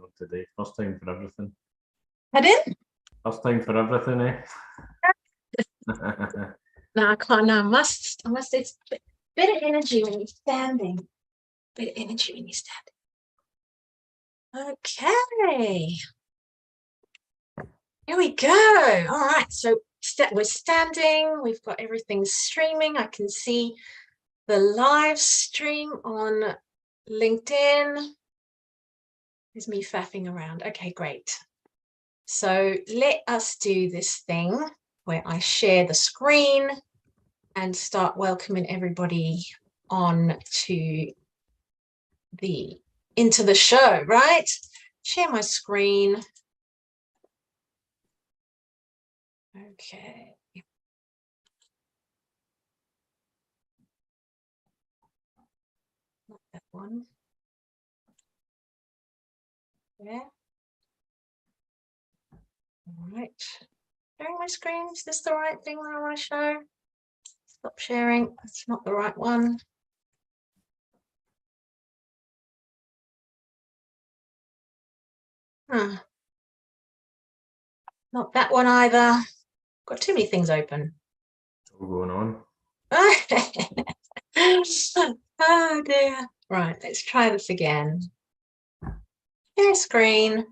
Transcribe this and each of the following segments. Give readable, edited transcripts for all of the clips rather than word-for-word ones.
on today. First time for everything. Pardon? First time for everything, eh? No, I can't. No, I must. It's a bit of energy when you're standing. Bit of energy when you're standing. Okay. Here we go. All right. So we're standing. We've got everything streaming. I can see the live stream on LinkedIn. There's me faffing around. Okay, great. So let us do this thing where I share the screen and start welcoming everybody on to into the show, right? Share my screen. Okay. Not that one. Yeah. All right. Sharing my screen. Is this the right thing that I want to show? Stop sharing. That's not the right one. Huh. Not that one either. Got too many things open. What's going on? Oh dear. Right, let's try this again. Share screen.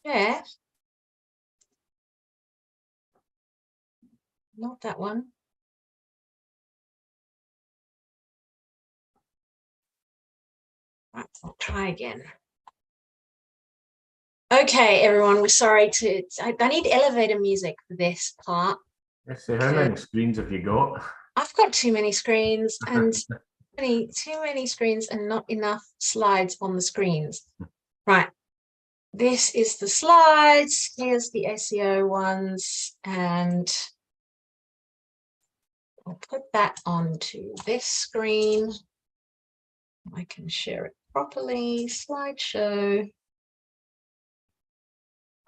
Yeah. Not that one. Right, I'll try again. Okay, everyone, we're sorry I need elevator music for this part. Let's see, how many screens have you got? I've got too many screens and too many screens and not enough slides on the screens. Right. This is the slides. Here's the SEO ones, and I'll put that onto this screen. I can share it properly. Slideshow.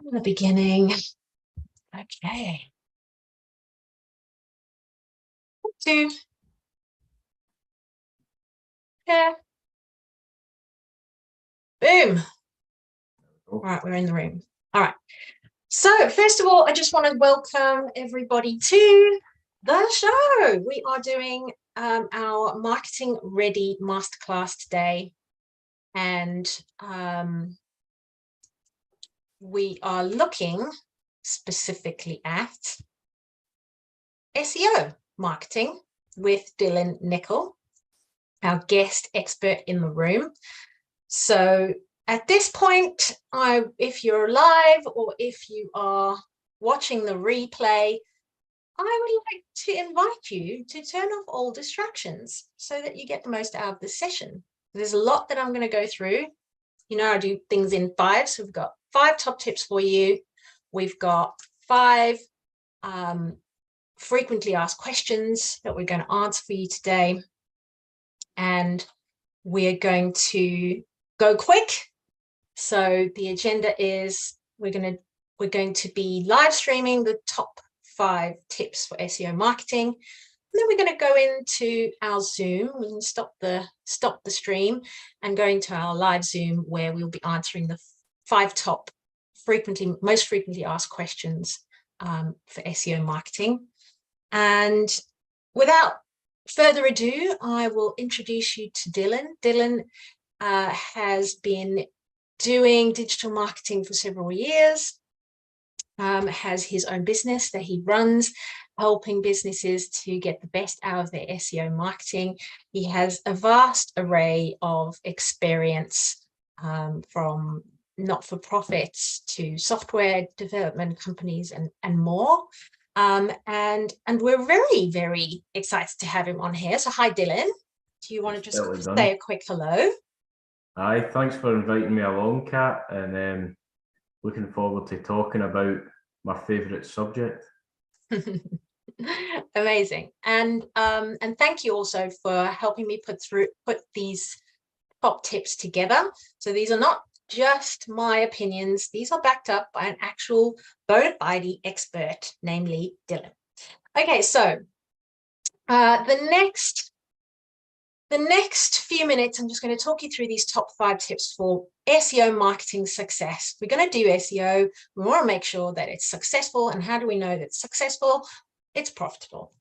In the beginning. Okay. 2. Yeah. Boom. All right, we're in the room. All right. So first of all, I just want to welcome everybody to the show. We are doing our Marketing Ready Masterclass today. And we are looking specifically at SEO marketing with Dylan Nicol, our guest expert in the room. So at this point, if you're live or if you are watching the replay, I would like to invite you to turn off all distractions so that you get the most out of this session. There's a lot that I'm going to go through. You know, I do things in 5. So we've got 5 top tips for you. We've got 5 frequently asked questions that we're going to answer for you today. And we're going to go quick. So the agenda is we're going to be live streaming the top 5 tips for SEO marketing. And then we're going to go into our Zoom. We can stop the stream and go into our live Zoom where we'll be answering the 5 top most frequently asked questions for SEO marketing. And without further ado, I will introduce you to Dylan. Dylan has been doing digital marketing for several years, has his own business that he runs, helping businesses to get the best out of their SEO marketing. He has a vast array of experience from not-for-profits to software development companies and more. And we're very, very excited to have him on here. So hi, Dylan. Do you want to just say a quick hello? Hi, thanks for inviting me along, Kat, and looking forward to talking about my favourite subject. Amazing. And thank you also for helping me put these top tips together. So these are not just my opinions. These are backed up by an actual bona fide expert, namely Dylan. Okay, so the next few minutes, I'm just going to talk you through these top 5 tips for SEO marketing success. We're going to do SEO. We want to make sure that it's successful. And how do we know that it's successful? It's profitable.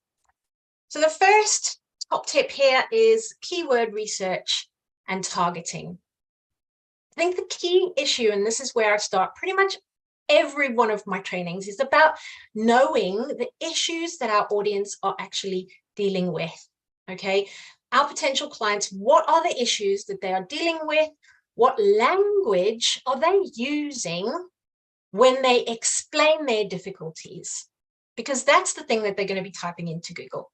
So the first top tip here is keyword research and targeting. I think the key issue, and this is where I start pretty much every one of my trainings, is about knowing the issues that our audience are actually dealing with. Okay, our potential clients, what are the issues that they are dealing with? What language are they using when they explain their difficulties? Because that's the thing that they're going to be typing into Google.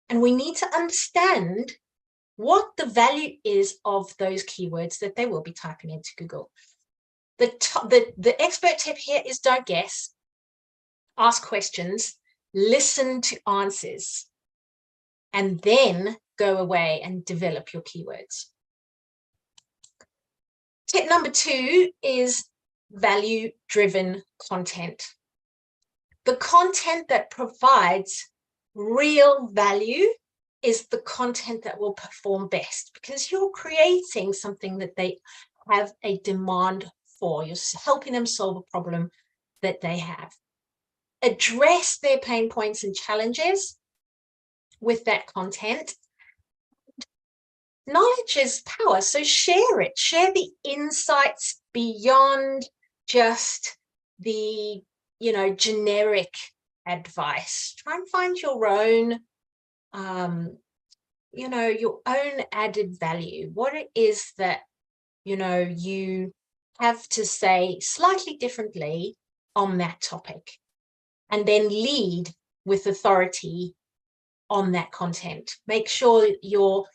And we need to understand what the value is of those keywords that they will be typing into Google. The expert tip here is don't guess, ask questions, listen to answers, and then go away and develop your keywords. Tip number 2 is value-driven content. The content that provides real value is the content that will perform best, because you're creating something that they have a demand for. You're helping them solve a problem that they have. Address their pain points and challenges with that content. Knowledge is power, so share it. Share the insights beyond just the, generic advice. Try and find your own, your own added value. What it is that, you have to say slightly differently on that topic, and then lead with authority on that content. Make sure you're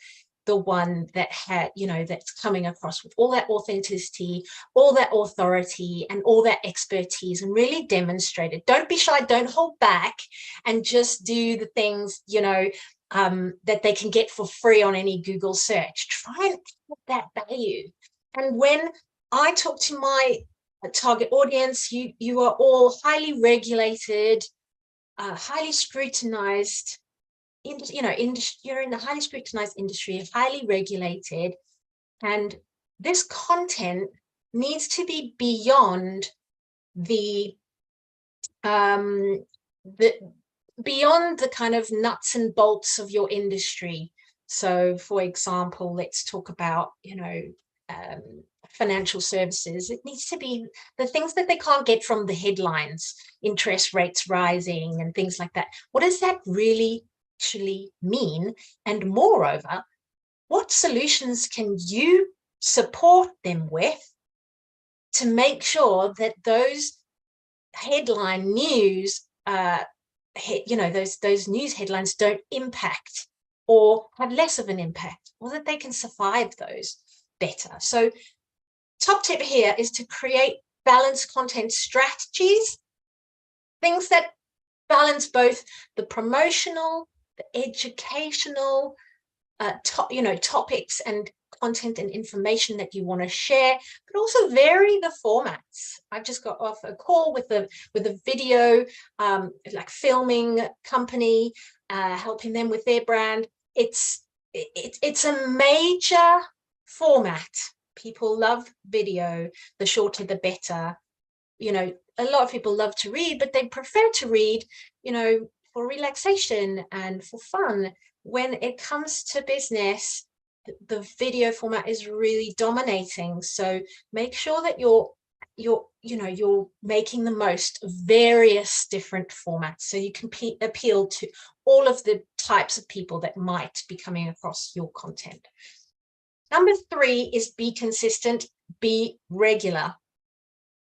the one that that's coming across with all that authenticity, all that authority, and all that expertise, and really demonstrate it. Don't be shy, don't hold back, and just do the things that they can get for free on any Google search. Try and add that value. And when I talk to my target audience, you are all highly regulated, highly scrutinized. You're in a highly scrutinized industry, highly regulated, and this content needs to be beyond the beyond the kind of nuts and bolts of your industry. So, for example, let's talk about financial services. It needs to be the things that they can't get from the headlines, interest rates rising and things like that. What does that really actually mean? And moreover, what solutions can you support them with to make sure that those headline news, those news headlines don't impact or have less of an impact, or that they can survive those better? So top tip here is to create balanced content strategies, things that balance both the promotional, the educational, topics and content and information that you want to share, but also vary the formats. I've just got off a call with a video, like filming company, helping them with their brand. It's a major format. People love video. The shorter, the better. A lot of people love to read, but they prefer to read, for relaxation and for fun. When it comes to business, the video format is really dominating. So make sure that you're making the most of various different formats, so you can appeal to all of the types of people that might be coming across your content. Number 3 is be consistent, be regular.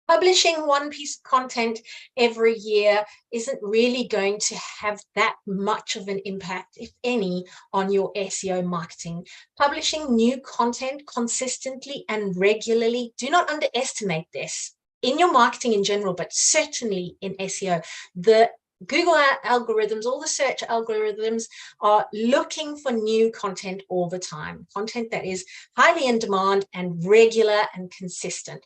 Publishing one piece of content every year isn't really going to have that much of an impact, if any, on your SEO marketing. Publishing new content consistently and regularly, do not underestimate this in your marketing in general, but certainly in SEO. The Google algorithms, all the search algorithms are looking for new content all the time, content that is highly in demand and regular and consistent.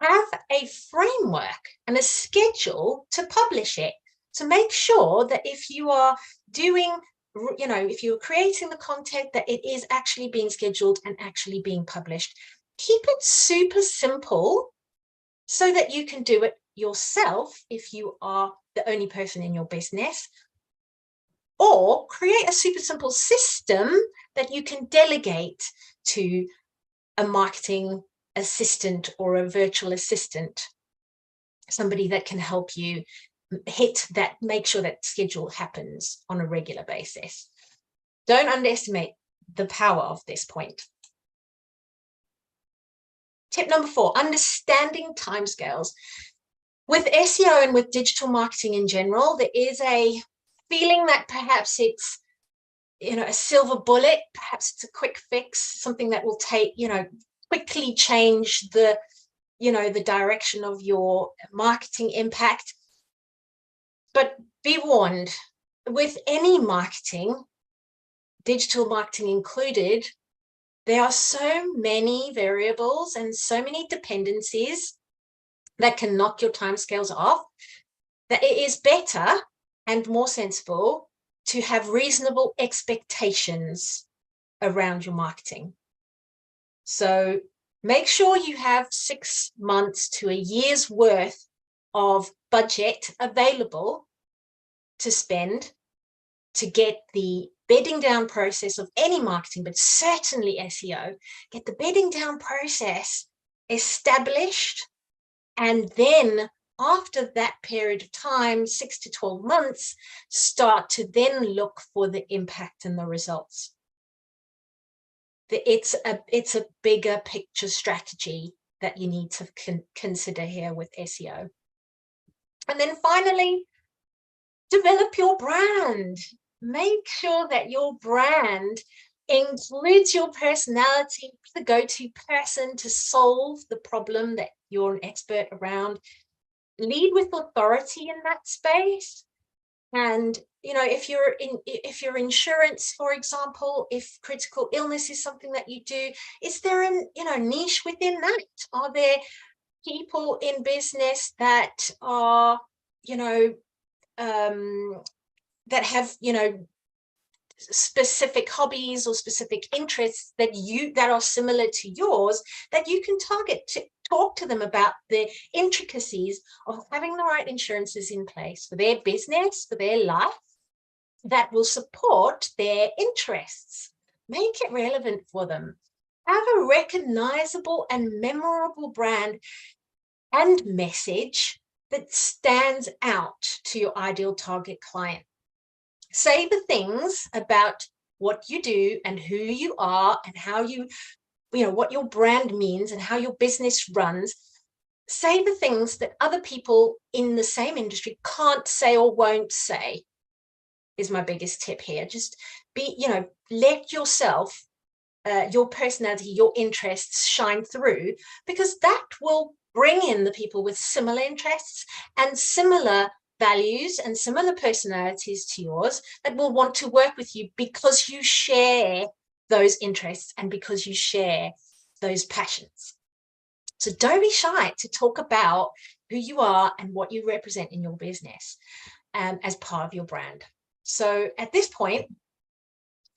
Have a framework and a schedule to publish it. So make sure that if you are doing, if you're creating the content, that it is actually being scheduled and actually being published. Keep it super simple so that you can do it yourself if you are the only person in your business, or create a super simple system that you can delegate to a marketing assistant or a virtual assistant, somebody that can help you make sure that schedule happens on a regular basis. Don't underestimate the power of this point. Tip number 4, understanding timescales. With SEO and with digital marketing in general, there is a feeling that perhaps it's, a silver bullet, perhaps it's a quick fix, something that will take, quickly change the direction of your marketing impact. But be warned, with any marketing, digital marketing included, there are so many variables and so many dependencies that can knock your timescales off, that it is better and more sensible to have reasonable expectations around your marketing. So make sure you have 6 months to a year's worth of budget available to spend to get the bedding down process of any marketing, but certainly SEO, get the bedding down process established. And then after that period of time, 6 to 12 months, start to then look for the impact and the results. It's a bigger picture strategy that you need to consider here with SEO. And then finally, develop your brand. Make sure that your brand includes your personality, the go-to person to solve the problem that you're an expert around. Lead with authority in that space. And if your insurance, for example, if critical illness is something that you do, is there a niche within that? Are there people in business that are that have specific hobbies or specific interests that are similar to yours, that you can target to talk to them about the intricacies of having the right insurances in place for their business, for their life, that will support their interests. Make it relevant for them. Have a recognizable and memorable brand and message that stands out to your ideal target client. Say the things about what you do and who you are and how what your brand means and how your business runs. Say the things that other people in the same industry can't say or won't say, is my biggest tip here. Just let yourself, your personality, your interests shine through, because that will bring in the people with similar interests and similar values and similar personalities to yours that will want to work with you because you share those interests and because you share those passions. So don't be shy to talk about who you are and what you represent in your business as part of your brand. So at this point,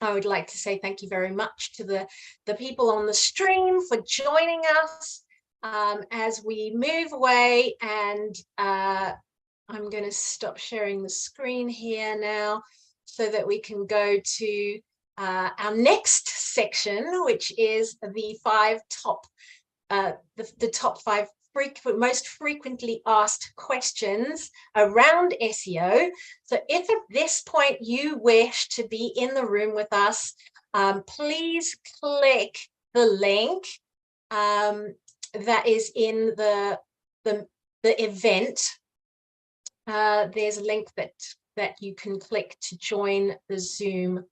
I would like to say thank you very much to the people on the stream for joining us as we move away. And I'm going to stop sharing the screen here now so that we can go to our next section, which is the top 5 most frequently asked questions around SEO. So if at this point you wish to be in the room with us, please click the link that is in the event. There's a link that you can click to join the Zoom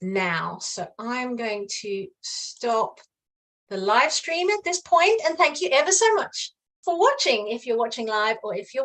now. So I'm going to stop the live stream at this point, and thank you ever so much for watching, if you're watching live or if you're watching